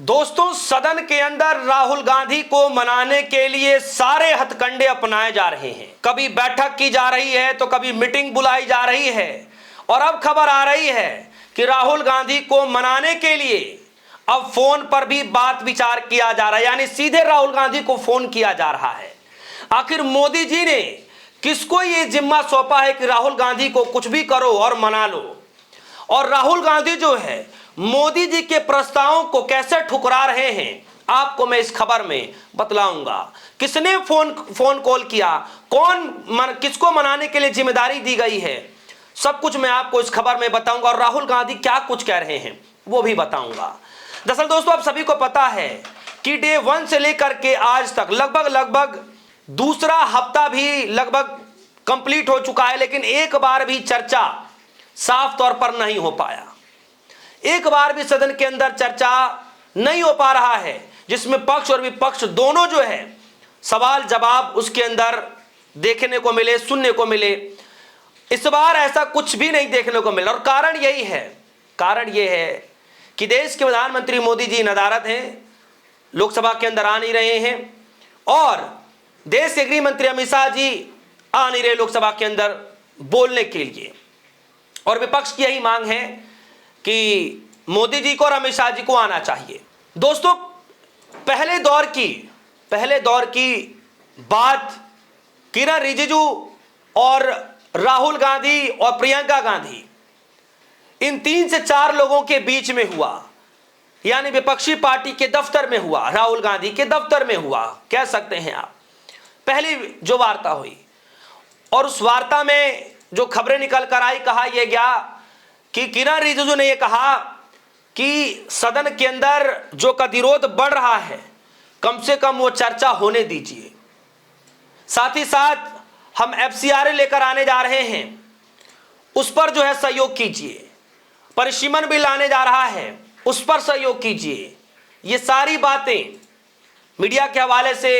दोस्तों, सदन के अंदर राहुल गांधी को मनाने के लिए सारे हथकंडे अपनाए जा रहे हैं। कभी बैठक की जा रही है तो कभी मीटिंग बुलाई जा रही है और अब खबर आ रही है कि राहुल गांधी को मनाने के लिए अब फोन पर भी बात विचार किया जा रहा है, यानी सीधे राहुल गांधी को फोन किया जा रहा है। आखिर मोदी जी ने किसको ये जिम्मा सौंपा है कि राहुल गांधी को कुछ भी करो और मना लो, और राहुल गांधी जो है मोदी जी के प्रस्तावों को ठुकरा रहे हैं, आपको मैं इस खबर में बतलाऊंगा। किसने फोन कॉल किया, किसको मनाने के लिए जिम्मेदारी दी गई है, सब कुछ मैं आपको इस खबर में बताऊंगा और राहुल गांधी क्या कुछ कह रहे हैं वो भी बताऊंगा। दरअसल दोस्तों, आप सभी को पता है कि डे 1 से लेकर के आज तक लगभग दूसरा हफ्ता भी लगभग कंप्लीट हो चुका है, लेकिन एक बार भी चर्चा साफ तौर पर नहीं हो पाया। एक बार भी सदन के अंदर चर्चा नहीं हो पा रहा है जिसमें पक्ष और विपक्ष दोनों जो है सवाल जवाब उसके अंदर देखने को मिले, सुनने को मिले। इस बार ऐसा कुछ भी नहीं देखने को मिला और कारण यह है कि देश के प्रधानमंत्री मोदी जी नदारद हैं, लोकसभा के अंदर आ नहीं रहे हैं और देश के गृह मंत्री अमित शाह जी आ नहीं रहे लोकसभा के अंदर बोलने के लिए, और विपक्ष की यही मांग है कि मोदी जी को और अमित शाह जी को आना चाहिए। दोस्तों, पहले दौर की बात किरण रिजिजू और राहुल गांधी और प्रियंका गांधी, इन 3 से 4 लोगों के बीच में हुआ, यानी विपक्षी पार्टी के दफ्तर में हुआ, राहुल गांधी के दफ्तर में हुआ, कह सकते हैं आप। पहली जो वार्ता हुई और उस वार्ता में जो खबरें निकल कर आई, कहा यह गया कि किरण रिजिजू ने यह कहा कि सदन के अंदर जो गतिरोध बढ़ रहा है कम से कम वो चर्चा होने दीजिए, साथ ही साथ हम FCRA लेकर आने जा रहे हैं उस पर जो है सहयोग कीजिए, परिसीमन बिल लाने जा रहा है उस पर सहयोग कीजिए। ये सारी बातें मीडिया के हवाले से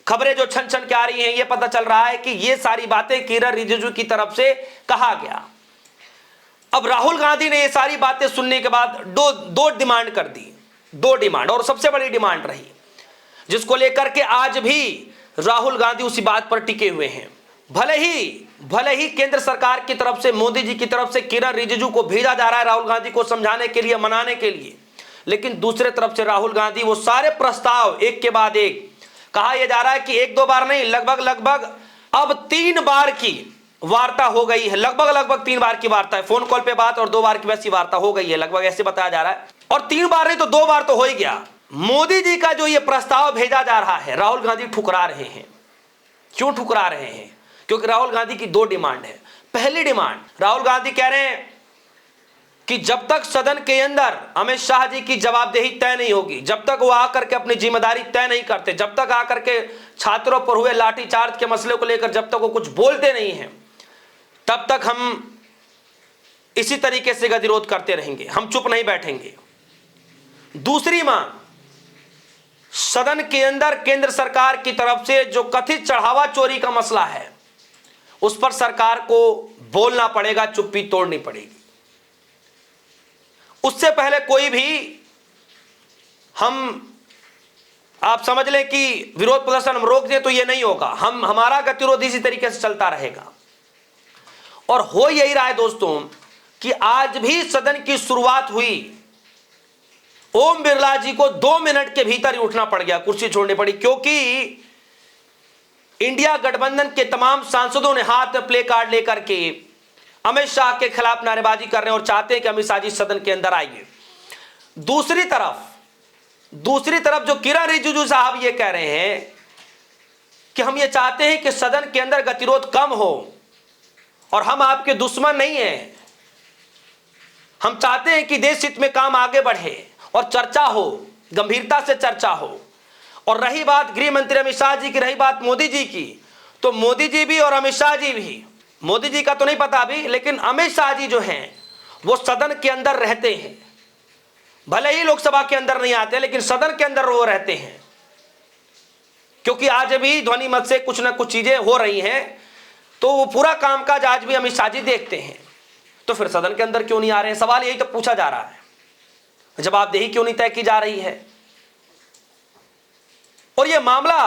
खबरें जो छन छन के आ रही हैं, ये पता चल रहा है कि ये सारी बातें किरण रिजिजू की तरफ से कहा गया। अब राहुल गांधी ने ये सारी बातें सुनने के बाद दो डिमांड कर दी, 2 डिमांड, और सबसे बड़ी डिमांड रही जिसको लेकर के आज भी राहुल गांधी उसी बात पर टिके हुए हैं। भले ही केंद्र सरकार की तरफ से, मोदी जी की तरफ से किरण रिजिजू को भेजा जा रहा है राहुल गांधी को समझाने के लिए, मनाने के लिए, लेकिन दूसरे तरफ से राहुल गांधी वो सारे प्रस्ताव एक के बाद एक, कहा यह जा रहा है कि 1-2 बार नहीं, लगभग अब 3 बार की वार्ता हो गई है, लगभग 3 बार की वार्ता है, फोन कॉल पे बात और 2 बार की वैसी वार्ता हो गई है, लगभग ऐसे बताया जा रहा है। और 3 बार नहीं तो 2 बार तो हो ही गया। मोदी जी का जो ये प्रस्ताव भेजा जा रहा है राहुल गांधी ठुकरा रहे हैं। क्यों ठुकरा रहे हैं? क्योंकि राहुल गांधी की 2 डिमांड है। पहली डिमांड, राहुल गांधी कह रहे हैं कि जब तक सदन के अंदर अमित शाह जी की जवाबदेही तय नहीं होगी, जब तक वो आकर के अपनी जिम्मेदारी तय नहीं करते, जब तक आकर के छात्रों पर हुए लाठीचार्ज के मसले को लेकर जब तक वो कुछ बोलते नहीं हैं, तब तक हम इसी तरीके से गतिरोध करते रहेंगे, हम चुप नहीं बैठेंगे। दूसरी मांग, सदन के अंदर केंद्र सरकार की तरफ से जो कथित चढ़ावा चोरी का मसला है उस पर सरकार को बोलना पड़ेगा, चुप्पी तोड़नी पड़ेगी। उससे पहले कोई भी आप समझ लें कि विरोध प्रदर्शन हम रोक दें तो यह नहीं होगा, हमारा गतिरोध इसी तरीके से चलता रहेगा। और हो यही रहा है दोस्तों कि आज भी सदन की शुरुआत हुई, ओम बिरला जी को 2 मिनट के भीतर ही उठना पड़ गया, कुर्सी छोड़नी पड़ी, क्योंकि इंडिया गठबंधन के तमाम सांसदों ने हाथ में प्ले कार्ड लेकर के अमित शाह के खिलाफ नारेबाजी कर रहे हैं और चाहते हैं कि अमित शाह जी सदन के अंदर आइए। दूसरी तरफ जो किरण रिजिजू साहब ये कह रहे हैं कि हम ये चाहते हैं कि सदन के अंदर गतिरोध कम हो और हम आपके दुश्मन नहीं हैं, हम चाहते हैं कि देश हित में काम आगे बढ़े और चर्चा हो, गंभीरता से चर्चा हो। और रही बात गृह मंत्री अमित शाह जी की, रही बात मोदी जी की, तो मोदी जी भी और अमित शाह जी भी, मोदी जी का तो नहीं पता अभी, लेकिन अमित शाह जी जो हैं वो सदन के अंदर रहते हैं, भले ही लोकसभा के अंदर नहीं आते लेकिन सदन के अंदर वो रहते हैं, क्योंकि आज भी ध्वनि मत से कुछ ना कुछ चीजें हो रही हैं, तो वो पूरा कामकाज आज भी अमित शाह जी देखते हैं। तो फिर सदन के अंदर क्यों नहीं आ रहे हैं, सवाल यही तो पूछा जा रहा है। जवाबदेही क्यों नहीं तय की जा रही है? और यह मामला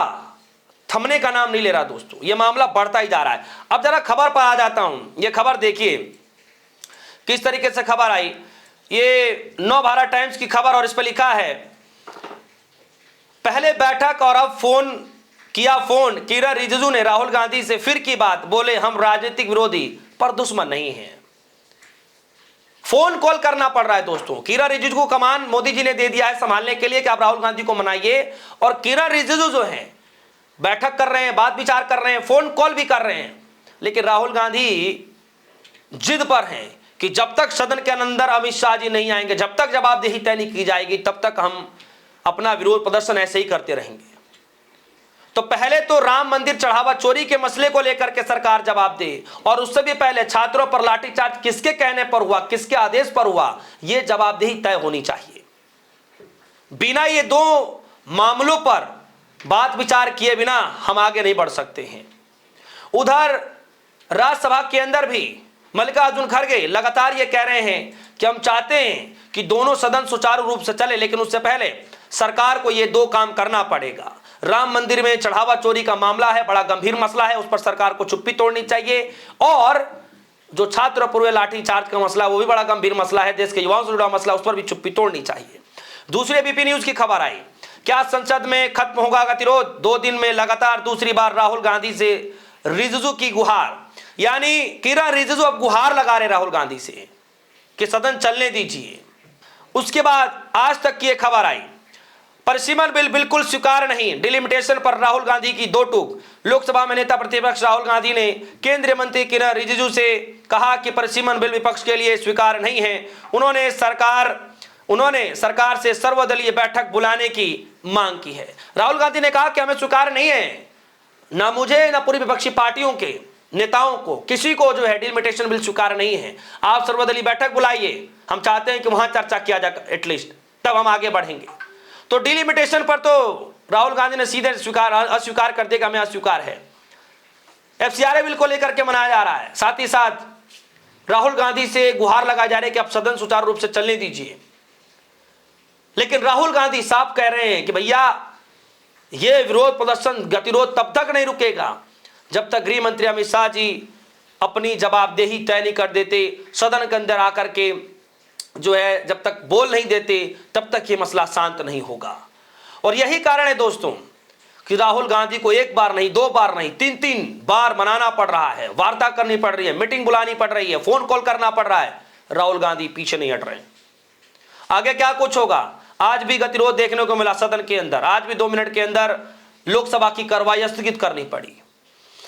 थमने का नाम नहीं ले रहा दोस्तों, यह मामला बढ़ता ही जा रहा है। अब जरा खबर पर आ जाता हूं। यह खबर देखिए किस तरीके से खबर आई। ये नवभारत टाइम्स की खबर और इस पर लिखा है, पहले बैठक और अब फोन किरण रिजिजू ने राहुल गांधी से फिर की बात, बोले हम राजनीतिक विरोधी पर दुश्मन नहीं हैं। फोन कॉल करना पड़ रहा है दोस्तों। किरण रिजिजू को कमान मोदी जी ने दे दिया है संभालने के लिए कि आप राहुल गांधी को मनाइए, और किरण रिजिजू जो है बैठक कर रहे हैं, बात विचार कर रहे हैं, फोन कॉल भी कर रहे हैं, लेकिन राहुल गांधी जिद पर हैं कि जब तक सदन के अंदर अमित शाह जी नहीं आएंगे, जब तक जवाबदेही तय नहीं की जाएगी, तब तक हम अपना विरोध प्रदर्शन ऐसे ही करते रहेंगे। तो पहले तो राम मंदिर चढ़ावा चोरी के मसले को लेकर के सरकार जवाब दे, और उससे भी पहले छात्रों पर लाठीचार्ज किसके कहने पर हुआ, किसके आदेश पर हुआ, यह जवाबदेही तय होनी चाहिए। बिना ये दो मामलों पर बात विचार किए बिना हम आगे नहीं बढ़ सकते हैं। उधर राज्यसभा के अंदर भी मल्लिकार्जुन खड़गे लगातार ये कह रहे हैं कि हम चाहते हैं कि दोनों सदन सुचारू रूप से चले, लेकिन उससे पहले सरकार को ये दो काम करना पड़ेगा। राम मंदिर में चढ़ावा चोरी का मामला है, बड़ा गंभीर मसला है, उस पर सरकार को चुप्पी तोड़नी चाहिए, और जो छात्र पूर्व लाठीचार्ज का मसला वो भी बड़ा गंभीर मसला है, देश के युवाओं से जुड़ा मसला, उस पर भी चुप्पी तोड़नी चाहिए। दूसरी एबीपी न्यूज की खबर आई, क्या संसद में खत्म होगा गतिरोध? 2 दिन में लगातार दूसरी बार राहुल गांधी से रिजिजू की गुहार, यानी किरण रिजिजू अब गुहार लगा रहे राहुल गांधी से कि सदन चलने दीजिए। उसके बाद आज तक की एक खबर आई, परिसीमन बिल बिल्कुल स्वीकार नहीं, डिलिमिटेशन पर राहुल गांधी की दो टूक। लोकसभा में नेता प्रतिपक्ष राहुल गांधी ने केंद्रीय मंत्री किरण रिजिजू से कहा कि परिसीमन बिल विपक्ष के लिए स्वीकार नहीं है। उन्होंने सरकार से सर्वदलीय बैठक बुलाने की मांग की है। राहुल गांधी ने कहा कि हमें स्वीकार नहीं है, ना मुझे ना पूरी विपक्षी पार्टियों के नेताओं को, किसी को जो है डिलिमिटेशन बिल स्वीकार नहीं है। आप सर्वदलीय बैठक बुलाइए, हम चाहते हैं कि वहां चर्चा किया जाए एटलीस्ट, तब हम आगे बढ़ेंगे। तो डिलिमिटेशन पर तो राहुल गांधी ने सीधे अस्वीकार कर देगा, हमें अस्वीकार है। एफसीआरए बिल को लेकर के मनाया जा रहा है, साथ ही साथ राहुल गांधी से गुहार लगाए जा रहे हैं कि आप सदन सुचारू रूप से चलने दीजिए। लेकिन राहुल गांधी साफ कह रहे हैं कि भैया ये विरोध प्रदर्शन गतिरोध तब तक नहीं रुकेगा जब तक गृह मंत्री अमित शाह जी अपनी जवाबदेही तय नहीं कर देते, सदन के अंदर आकर के जो है जब तक बोल नहीं देते, तब तक ये मसला शांत नहीं होगा। और यही कारण है दोस्तों कि राहुल गांधी को एक बार नहीं, 2 बार नहीं, 3 बार मनाना पड़ रहा है, वार्ता करनी पड़ रही है, मीटिंग बुलानी पड़ रही है, फोन कॉल करना पड़ रहा है। राहुल गांधी पीछे नहीं हट रहे। आगे क्या कुछ होगा? आज भी गतिरोध देखने को मिला सदन के अंदर, आज भी 2 मिनट के अंदर लोकसभा की कार्रवाई स्थगित करनी पड़ी।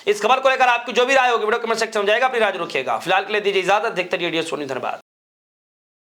इस खबर को लेकर आपकी जो भी राय होगी वीडियो कमेंट सेक्शन में जाएगा, अपनी राय रखिएगा। फिलहाल के लिए दीजिए इजाजत, देखते रहिए वीडियो। धन्यवाद।